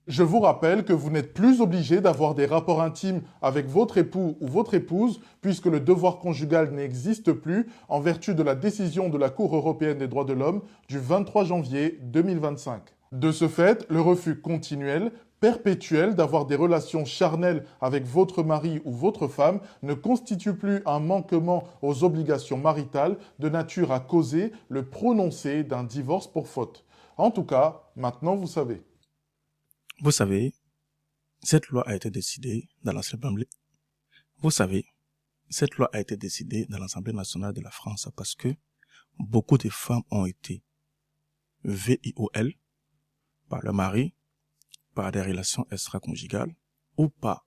Je vous rappelle que vous n'êtes plus obligé d'avoir des rapports intimes avec votre époux ou votre épouse, puisque le devoir conjugal n'existe plus en vertu de la décision de la Cour européenne des droits de l'homme du 23 janvier 2025. De ce fait, le refus continuel, perpétuel d'avoir des relations charnelles avec votre mari ou votre femme ne constitue plus un manquement aux obligations maritales de nature à causer le prononcé d'un divorce pour faute. En tout cas, maintenant vous savez. Vous savez, cette loi a été décidée dans l'Assemblée. Vous savez, cette loi a été décidée dans l'Assemblée nationale de la France parce que beaucoup de femmes ont été VIOL par leur mari, par des relations extra-conjugales ou pas.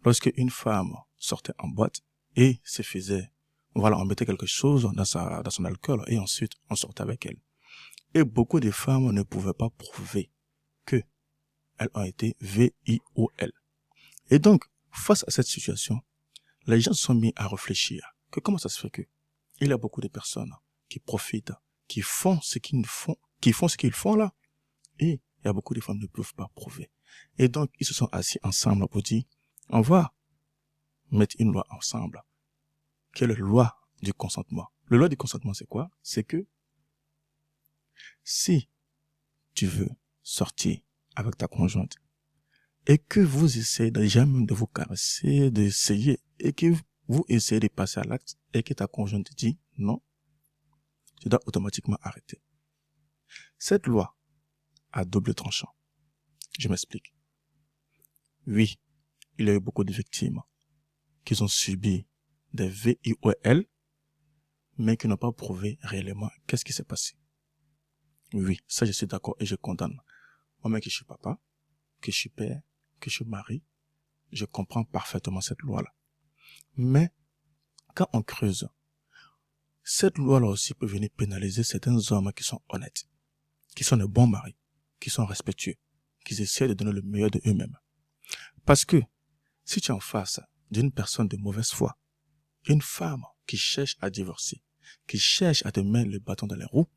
Lorsque une femme sortait en boîte et se faisait, voilà, on mettait quelque chose dans son alcool et ensuite on sortait avec elle. Et beaucoup de femmes ne pouvaient pas prouver que elles ont été VIOL. Et donc, face à cette situation, les gens se sont mis à réfléchir que comment ça se fait que il y a beaucoup de personnes qui profitent, qui font ce qu'ils font, qui font ce qu'ils font là, et il y a beaucoup de femmes qui ne peuvent pas prouver. Et donc, ils se sont assis ensemble pour dire, on va mettre une loi ensemble, qui est la loi du consentement. La loi du consentement, c'est quoi? C'est que si tu veux sortir avec ta conjointe et que vous essayez déjà même de vous caresser, d'essayer, et que vous essayez de passer à l'acte et que ta conjointe te dit non, tu dois automatiquement arrêter. Cette loi a double tranchant. Je m'explique. Oui, il y a eu beaucoup de victimes qui ont subi des VIOL, mais qui n'ont pas prouvé réellement qu'est-ce qui s'est passé. Oui, ça je suis d'accord et je condamne. Moi-même que je suis papa, que je suis père, que je suis mari, je comprends parfaitement cette loi-là. Mais quand on creuse, cette loi-là aussi peut venir pénaliser certains hommes qui sont honnêtes, qui sont de bons maris, qui sont respectueux, qui essaient de donner le meilleur de eux-mêmes. Parce que si tu es en face d'une personne de mauvaise foi, une femme qui cherche à divorcer, qui cherche à te mettre le bâton dans les roues,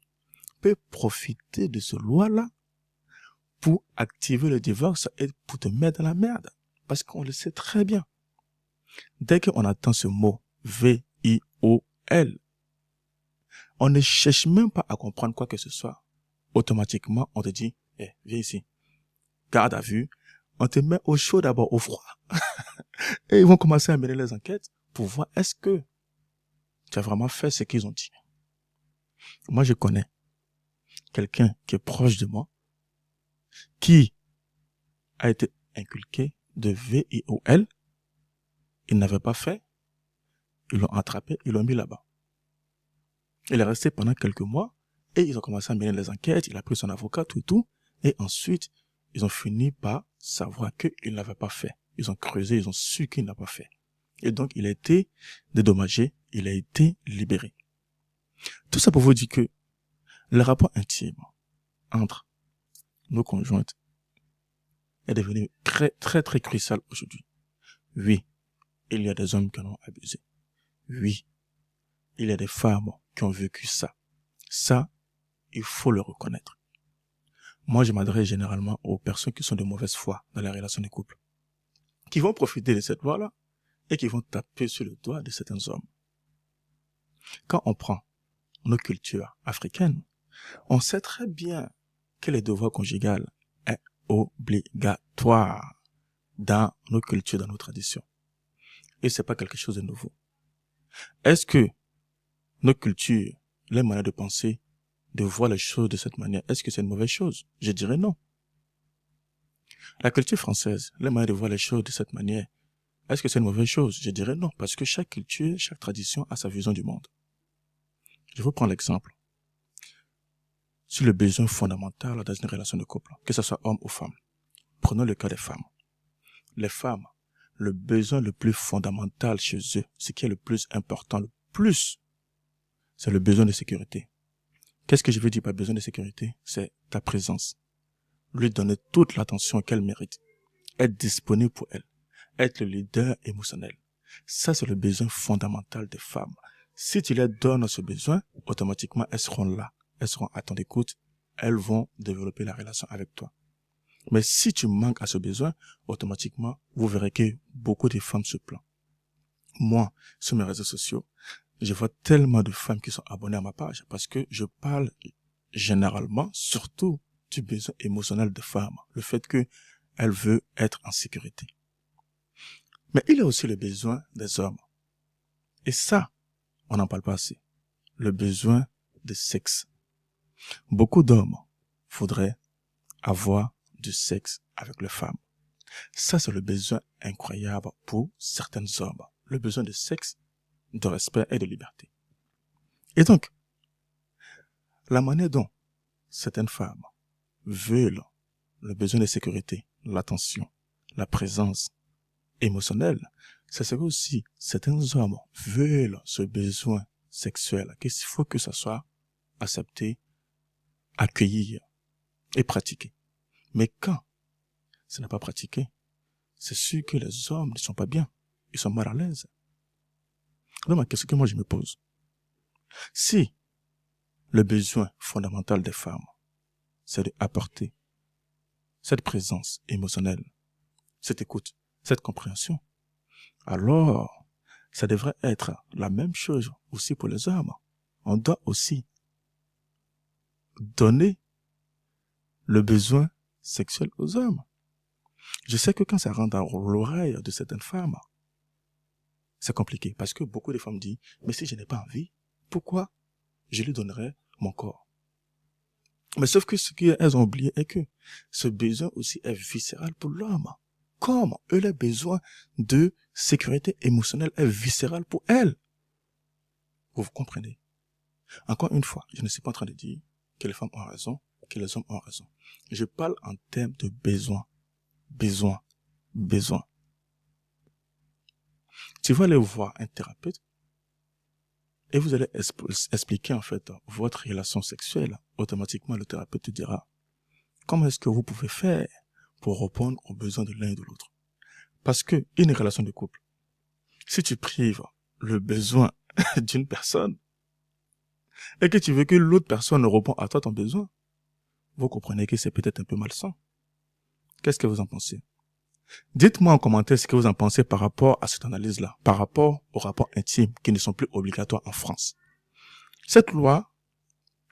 peut profiter de ce loi-là pour activer le divorce et pour te mettre dans la merde. Parce qu'on le sait très bien. Dès qu'on attend ce mot VIOL, on ne cherche même pas à comprendre quoi que ce soit. Automatiquement, on te dit, viens ici, garde à vue, on te met au chaud d'abord, au froid. Et ils vont commencer à mener les enquêtes pour voir est-ce que tu as vraiment fait ce qu'ils ont dit. Moi, je connais quelqu'un qui est proche de moi, qui a été inculqué de VIOL, il n'avait pas fait, ils l'ont attrapé, ils l'ont mis là-bas. Il est resté pendant quelques mois, et ils ont commencé à mener les enquêtes, il a pris son avocat, tout, et ensuite, ils ont fini par savoir qu'il n'avait pas fait. Ils ont creusé, ils ont su qu'il n'a pas fait. Et donc, il a été dédommagé, il a été libéré. Tout ça pour vous dire que le rapport intime entre nos conjointes est devenu très, très, très crucial aujourd'hui. Oui, il y a des hommes qui en ont abusé. Oui, il y a des femmes qui ont vécu ça. Ça, il faut le reconnaître. Moi, je m'adresse généralement aux personnes qui sont de mauvaise foi dans la relation de couple, qui vont profiter de cette loi-là et qui vont taper sur le doigt de certains hommes. Quand on prend nos cultures africaines, on sait très bien que le devoir conjugal est obligatoire dans nos cultures, dans nos traditions. Et c'est pas quelque chose de nouveau. Est-ce que nos cultures, les manières de penser, de voir les choses de cette manière, est-ce que c'est une mauvaise chose? Je dirais non. La culture française, les manières de voir les choses de cette manière, est-ce que c'est une mauvaise chose? Je dirais non, parce que chaque culture, chaque tradition a sa vision du monde. Je vous prends l'exemple sur le besoin fondamental dans une relation de couple, que ce soit homme ou femme. Prenons le cas des femmes. Les femmes, le besoin le plus fondamental chez eux, ce qui est le plus important, le plus, c'est le besoin de sécurité. Qu'est-ce que je veux dire par besoin de sécurité? C'est ta présence. Lui donner toute l'attention qu'elle mérite. Être disponible pour elle. Être le leader émotionnel. Ça, c'est le besoin fondamental des femmes. Si tu leur donnes ce besoin, automatiquement, elles seront là. Elles seront à ton écoute. Elles vont développer la relation avec toi. Mais si tu manques à ce besoin, automatiquement, vous verrez que beaucoup de femmes se plaignent. Moi, sur mes réseaux sociaux, je vois tellement de femmes qui sont abonnées à ma page parce que je parle généralement, surtout, du besoin émotionnel de femmes. Le fait qu'elle veut être en sécurité. Mais il y a aussi le besoin des hommes. Et ça, on n'en parle pas assez. Le besoin de sexe. Beaucoup d'hommes voudraient avoir du sexe avec les femmes. Ça, c'est le besoin incroyable pour certains hommes. Le besoin de sexe, de respect et de liberté. Et donc, la manière dont certaines femmes veulent le besoin de sécurité, l'attention, la présence émotionnelle, c'est ce que aussi certains hommes veulent ce besoin sexuel, qu'il faut que ça soit accepté, accueilli et pratiqué. Mais quand ce n'est pas pratiqué, c'est sûr que les hommes ne sont pas bien, ils sont mal à l'aise. Donc la question que moi je me pose, si le besoin fondamental des femmes, c'est d'apporter cette présence émotionnelle, cette écoute, cette compréhension, alors ça devrait être la même chose aussi pour les hommes. On doit aussi donner le besoin sexuel aux hommes. Je sais que quand ça rentre dans l'oreille de certaines femmes, c'est compliqué parce que beaucoup de femmes disent « Mais si je n'ai pas envie, pourquoi je lui donnerais mon corps ?» Mais sauf que ce qu'elles ont oublié est que ce besoin aussi est viscéral pour l'homme. Comme eux, le besoin de sécurité émotionnelle est viscéral pour elles. Vous comprenez? Encore une fois, je ne suis pas en train de dire que les femmes ont raison, que les hommes ont raison. Je parle en termes de besoin. Besoin. Besoin. Tu vas aller voir un thérapeute et vous allez expliquer en fait votre relation sexuelle. Automatiquement, le thérapeute te dira comment est-ce que vous pouvez faire pour répondre aux besoins de l'un et de l'autre. Parce que une relation de couple, si tu prives le besoin d'une personne et que tu veux que l'autre personne réponde à toi ton besoin, vous comprenez que c'est peut-être un peu malsain. Qu'est-ce que vous en pensez? Dites-moi en commentaire ce que vous en pensez par rapport à cette analyse-là, par rapport aux rapports intimes qui ne sont plus obligatoires en France. Cette loi,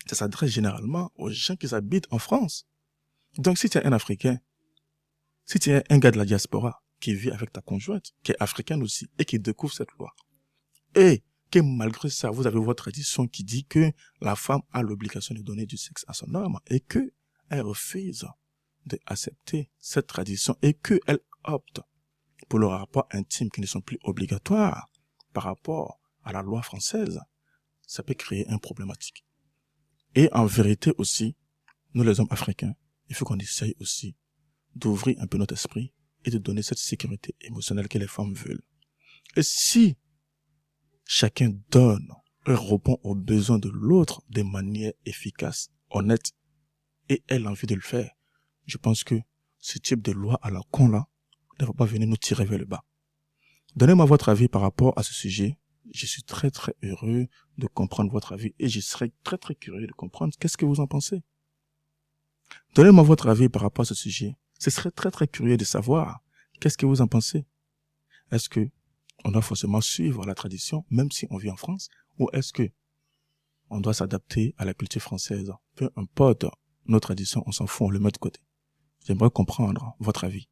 ça s'adresse généralement aux gens qui habitent en France. Donc si tu es un Africain, si tu es un gars de la diaspora qui vit avec ta conjointe, qui est africaine aussi, et qui découvre cette loi, et que malgré ça, vous avez votre tradition qui dit que la femme a l'obligation de donner du sexe à son homme, et que elle refuse d'accepter cette tradition, et qu'elle opte pour le rapport intime qui ne sont plus obligatoires par rapport à la loi française, ça peut créer une problématique. Et en vérité aussi, nous les hommes africains, il faut qu'on essaye aussi d'ouvrir un peu notre esprit et de donner cette sécurité émotionnelle que les femmes veulent. Et si chacun donne et répond aux besoins de l'autre de manière efficace, honnête, et elle a envie de le faire, je pense que ce type de loi à la con là ne va pas venir nous tirer vers le bas. Donnez-moi votre avis par rapport à ce sujet. Je suis très très heureux de comprendre votre avis et je serai très très curieux de comprendre qu'est-ce que vous en pensez. Donnez-moi votre avis par rapport à ce sujet. Ce serait très très curieux de savoir qu'est-ce que vous en pensez. Est-ce que on doit forcément suivre la tradition même si on vit en France, ou est-ce que on doit s'adapter à la culture française? Peu importe nos traditions, on s'en fout, on le met de côté. J'aimerais comprendre votre avis.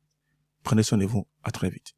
Prenez soin de vous. À très vite.